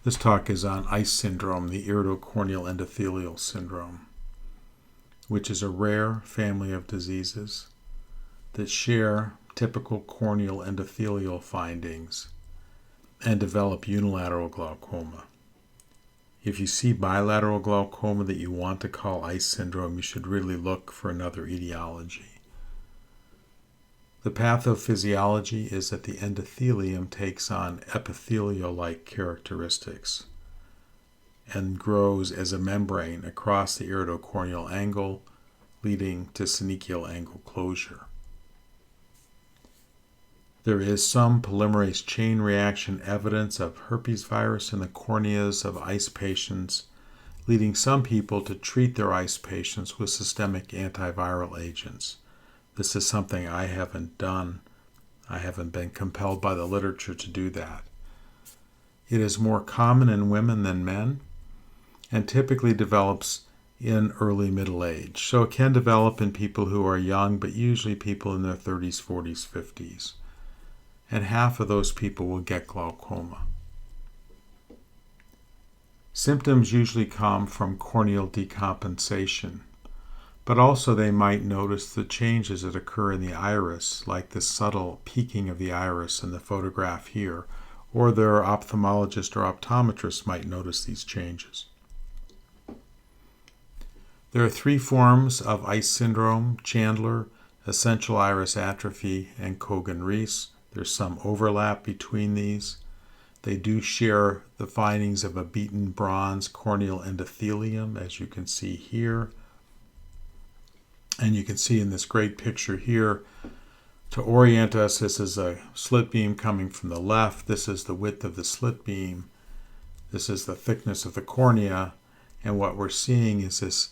This talk is on ICE syndrome, the Iridocorneal endothelial syndrome, which is a rare family of diseases that share typical corneal endothelial findings and develop unilateral glaucoma. If you see bilateral glaucoma that you want to call ICE syndrome, you should really look for another etiology. The pathophysiology is that the endothelium takes on epithelial-like characteristics and grows as a membrane across the iridocorneal angle, leading to synechial angle closure. There is some polymerase chain reaction evidence of herpes virus in the corneas of ICE patients, leading some people to treat their ICE patients with systemic antiviral agents. This is something I haven't done. I haven't been compelled by the literature to do that. It is more common in women than men and typically develops in early middle age. So it can develop in people who are young, but usually people in their 30s, 40s, 50s. And half of those people will get glaucoma. Symptoms usually come from corneal decompensation, but also they might notice the changes that occur in the iris, like the subtle peaking of the iris in the photograph here, or their ophthalmologist or optometrist might notice these changes. There are three forms of ICE syndrome: Chandler, essential iris atrophy, and Cogan-Reese. There's some overlap between these. They do share the findings of a beaten bronze corneal endothelium, as you can see here. And you can see in this great picture here, to orient us, this is a slit beam coming from the left. This is the width of the slit beam. This is the thickness of the cornea. And what we're seeing is this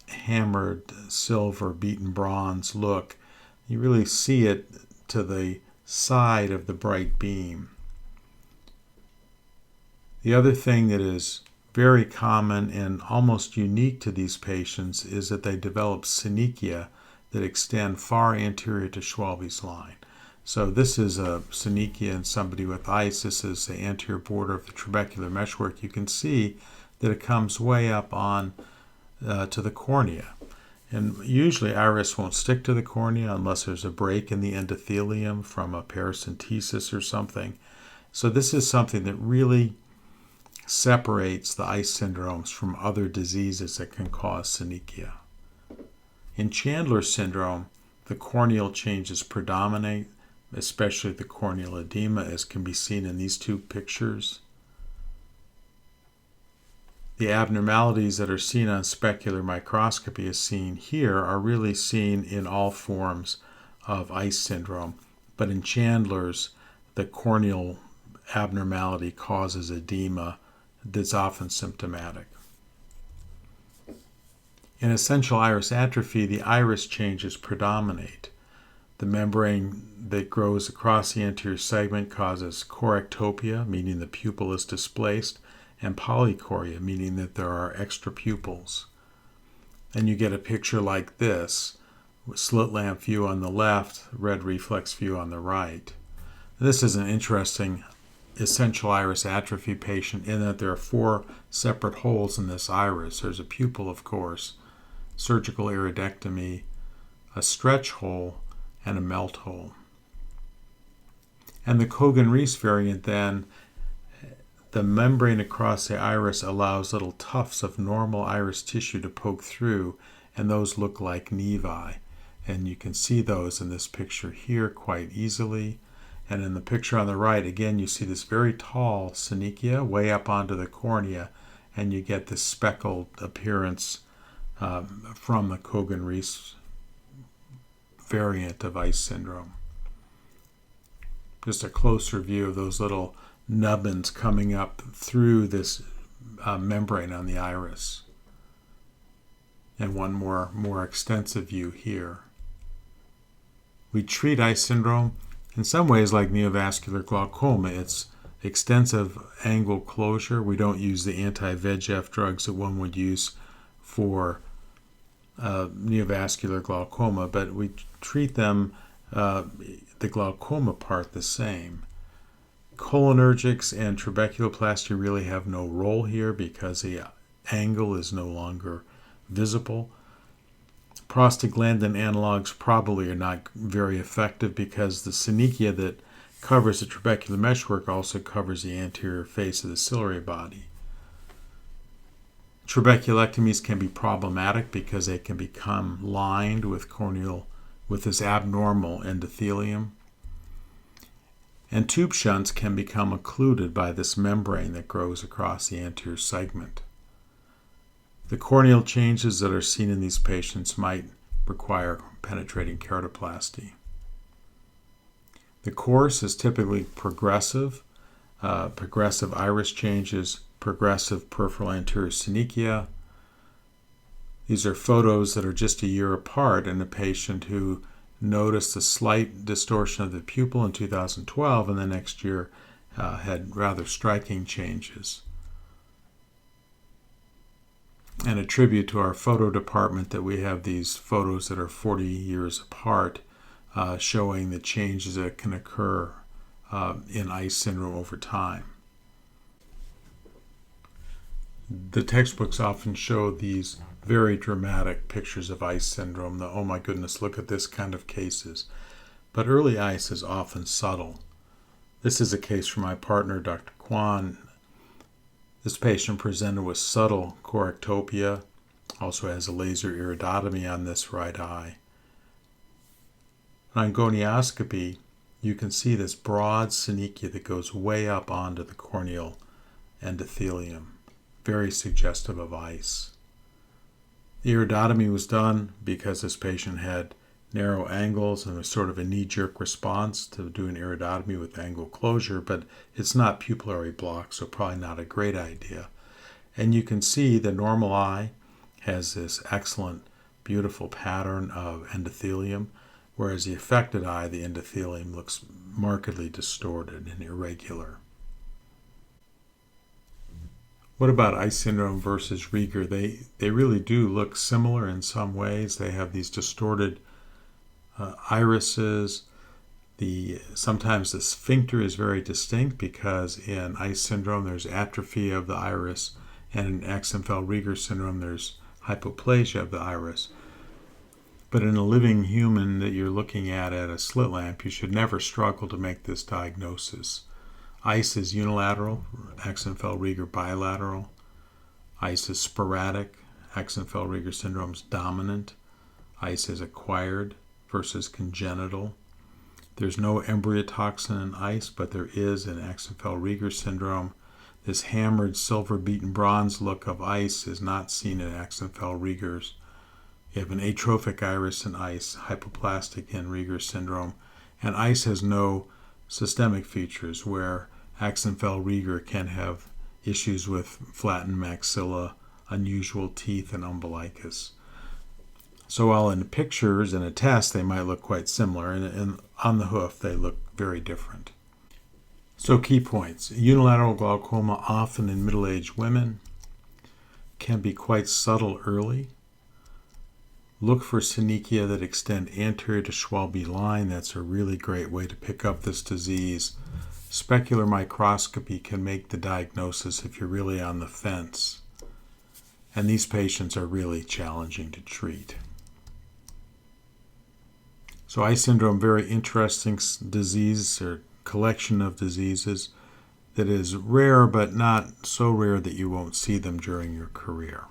hammered silver beaten bronze look. You really see it to the side of the bright beam. The other thing that is very common and almost unique to these patients is that they develop synechia that extend far anterior to Schwalbe's line. So this is a synechia in somebody with ICE. This is the anterior border of the trabecular meshwork. You can see that it comes way up on to the cornea. And usually iris won't stick to the cornea unless there's a break in the endothelium from a paracentesis or something. So this is something that really separates the ICE syndromes from other diseases that can cause synechia. In Chandler syndrome, the corneal changes predominate, especially the corneal edema, as can be seen in these two pictures. The abnormalities that are seen on specular microscopy, as seen here, are really seen in all forms of ICE syndrome. But in Chandler's, the corneal abnormality causes edema that's often symptomatic. In essential iris atrophy, the iris changes predominate. The membrane that grows across the anterior segment causes chorectopia, meaning the pupil is displaced, and polychoria, meaning that there are extra pupils. And you get a picture like this, with slit lamp view on the left, red reflex view on the right. This is an interesting essential iris atrophy patient in that there are 4 separate holes in this iris. There's a pupil, of course, surgical iridectomy, a stretch hole, and a melt hole. And the Cogan-Reese variant then, the membrane across the iris allows little tufts of normal iris tissue to poke through, and those look like nevi. And you can see those in this picture here quite easily. And in the picture on the right, again, you see this very tall synechia way up onto the cornea, and you get this speckled appearance from the Cogan-Reese variant of ICE syndrome. Just a closer view of those little nubbins coming up through this membrane on the iris. And one more extensive view here. We treat ICE syndrome in some ways like neovascular glaucoma. It's extensive angle closure. We don't use the anti-VEGF drugs that one would use for neovascular glaucoma, but we treat them, the glaucoma part, the same. Cholinergics and trabeculoplasty really have no role here because the angle is no longer visible. Prostaglandin analogs probably are not very effective because the synechia that covers the trabecular meshwork also covers the anterior face of the ciliary body. Trabeculectomies can be problematic because they can become lined with this abnormal endothelium. And tube shunts can become occluded by this membrane that grows across the anterior segment. The corneal changes that are seen in these patients might require penetrating keratoplasty. The course is typically progressive iris changes, progressive peripheral anterior synechia. These are photos that are just a year apart in a patient who noticed a slight distortion of the pupil in 2012 and the next year had rather striking changes. And a tribute to our photo department that we have these photos that are 40 years apart showing the changes that can occur in ICE syndrome over time. The textbooks often show these very dramatic pictures of ICE syndrome, the oh my goodness, look at this kind of cases. But early ICE is often subtle. This is a case for my partner, Dr. Kwan. This patient presented with subtle correctopia, also has a laser iridotomy on this right eye. On gonioscopy, you can see this broad synechia that goes way up onto the corneal endothelium, very suggestive of ICE. The iridotomy was done because this patient had narrow angles and was sort of a knee-jerk response to doing iridotomy with angle closure, but it's not pupillary block, so probably not a great idea. And you can see the normal eye has this excellent, beautiful pattern of endothelium, whereas the affected eye, the endothelium, looks markedly distorted and irregular. What about ICE syndrome versus Rieger? They really do look similar in some ways. They have these distorted irises. Sometimes the sphincter is very distinct because in ICE syndrome there's atrophy of the iris, and in Axenfeld-Rieger syndrome there's hypoplasia of the iris. But in a living human that you're looking at a slit lamp, you should never struggle to make this diagnosis. ICE is unilateral, Axenfeld-Rieger bilateral. ICE is sporadic, Axenfeld-Rieger syndrome is dominant. ICE is acquired versus congenital. There's no embryotoxin in ICE, but there is in Axenfeld-Rieger syndrome. This hammered silver beaten bronze look of ICE is not seen in Axenfeld-Rieger's. You have an atrophic iris in ICE, hypoplastic in Rieger syndrome, and ICE has no systemic features where Axenfeld-Rieger can have issues with flattened maxilla, unusual teeth, and umbilicus. So while in the pictures and a test they might look quite similar, and on the hoof they look very different. So key points. Unilateral glaucoma, often in middle-aged women, can be quite subtle early. Look for synechia that extend anterior to Schwalbe line. That's a really great way to pick up this disease. Specular microscopy can make the diagnosis if you're really on the fence. And these patients are really challenging to treat. So ICE syndrome, very interesting disease or collection of diseases that is rare, but not so rare that you won't see them during your career.